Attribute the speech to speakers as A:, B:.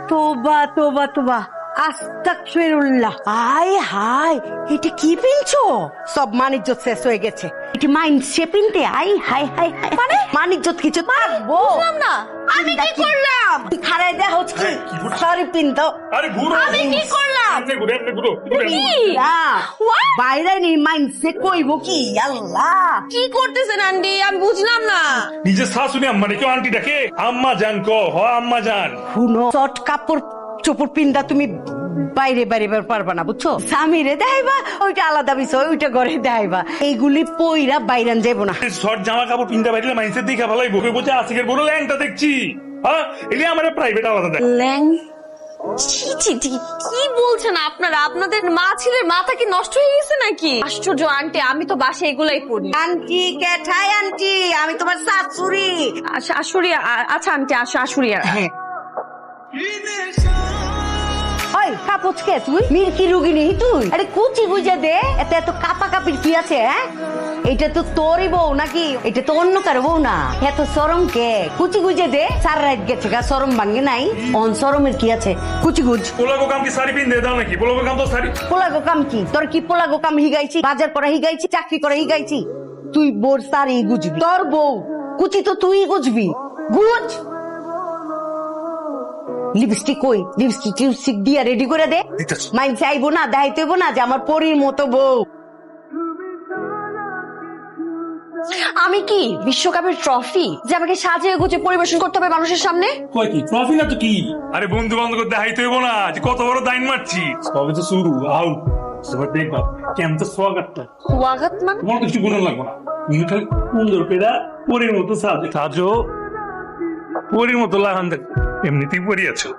A: তোবা তোবা তোবা, আস্তাগফিরুল্লাহ। হায় হায়, এটা কি পিনছো? সব মানিজ্জত শেষ হয়ে গেছে। এটা মাইন্ড সে পিনতে, আই হাই হাই হাই, মানে মানিজ্জত কিছু থাকবো?
B: বুঝলাম না, আমি কি করলাম?
A: খারাই দেয়া হচ্ছে, সরি পিন দাও।
C: আরে ঘুরো,
B: আমি কি করলাম?
C: এমনি ঘুরে, এমনি ঘুরো, ঘুরে।
B: কি? What?
A: বাইরে নি মাইন্ড সে কইব কি? আল্লাহ,
B: কি করতেছেন আন্টি? আমি বুঝলাম না।
C: নিজের শাশুড়ি আম্মা কেউ আন্টি ডাকে? আম্মা জান কো, হ আম্মা জান।
A: শুনো, শর্ট কাপড় চোপড় পিন্দা তুমি বাইরে বাইরে পারবা না, বুঝছো? স্বামীরে দেখাইবা, ওইটা আলাদা বিষয়, ওইটা ঘরে দেখাইবা। এইগুলি পইরা বাইরান যাইব না।
C: শর্ট জামা কাপড় পিন্দা বাইরে মাইন্সের দিকে ভালোই বকে বলছে আজকের বড় ল্যাংটা দেখছি। হ্যাঁ, এলি আমার প্রাইভেট আলাদা দেয়।
B: ল্যাং, ছি ছি ছি, কি বলছেন আপনারা? আপনাদের মা ছেলের মাথা কি নষ্ট হয়ে গেছে নাকি? আশ্চর্য আন্টি, আমি তো বাসায় এগুলাই করি।
A: আন্টি কেঠাই আন্টি, আমি তোমার শাশুড়ি।
B: শাশুড়ি? আচ্ছা আন্টি, শাশুড়ি।
A: হ্যাঁ, ওই কাপড় কে তুই? মির্কি রুগিনী তুই? আরে কুচি গুজে দে, এত এত কাপা কাপির কি আছে? হ্যাঁ, এটা তো তোরই বউ নাকি? এটা তো অন্য কারো বউ না। এত সরম কে? কুচি গুজে দে। সার রাত গেছে গা, সরম ভাঙ্গে নাই। অন সরমের কি আছে? কুচি গুজ।
C: পোলাগো কাম কি শাড়ি পিন্দে দাও নাকি? পোলাগো কাম তো শাড়ি।
A: পোলাগো কাম কি? তোর কি পোলাগো কাম হিগাইছি? বাজার করা হিগাইছি? চাকরি করা হিগাইছি? তুই বোর সারি গুজবি। তোর বউ কুচি তো তুই গুজবি। গুজ। লিপস্টিক কই? লিপস্টিক দিয়া রেডি করে দে।
C: দিতেছি।
A: মাইন চাইবো না, দেখাইতে হইবো না যে আমার পরীর মতো বউ।
B: আমি কি বিশ্বকাপের ট্রফি যে আমাকে সাজিয়ে গুছিয়ে পরিবেশন করতে হবে মানুষের সামনে?
C: কয় কি ট্রফি না তো কি? আরে বন্ধু বান্ধব দেখাইতে হইব না যে কত বড় দাইন মারছি। সবে তো শুরু, আউ সবার দেখবা কেমন তো সোয়াগাতটা।
B: ওয়াগাত মানে?
C: তোমার কিছু গুণ লাগবে না, তুমি খালি সুন্দর পেরা পরের মতো সাজো, পরের মতো লাগান দেখ, এমনিতেই পরি আছো।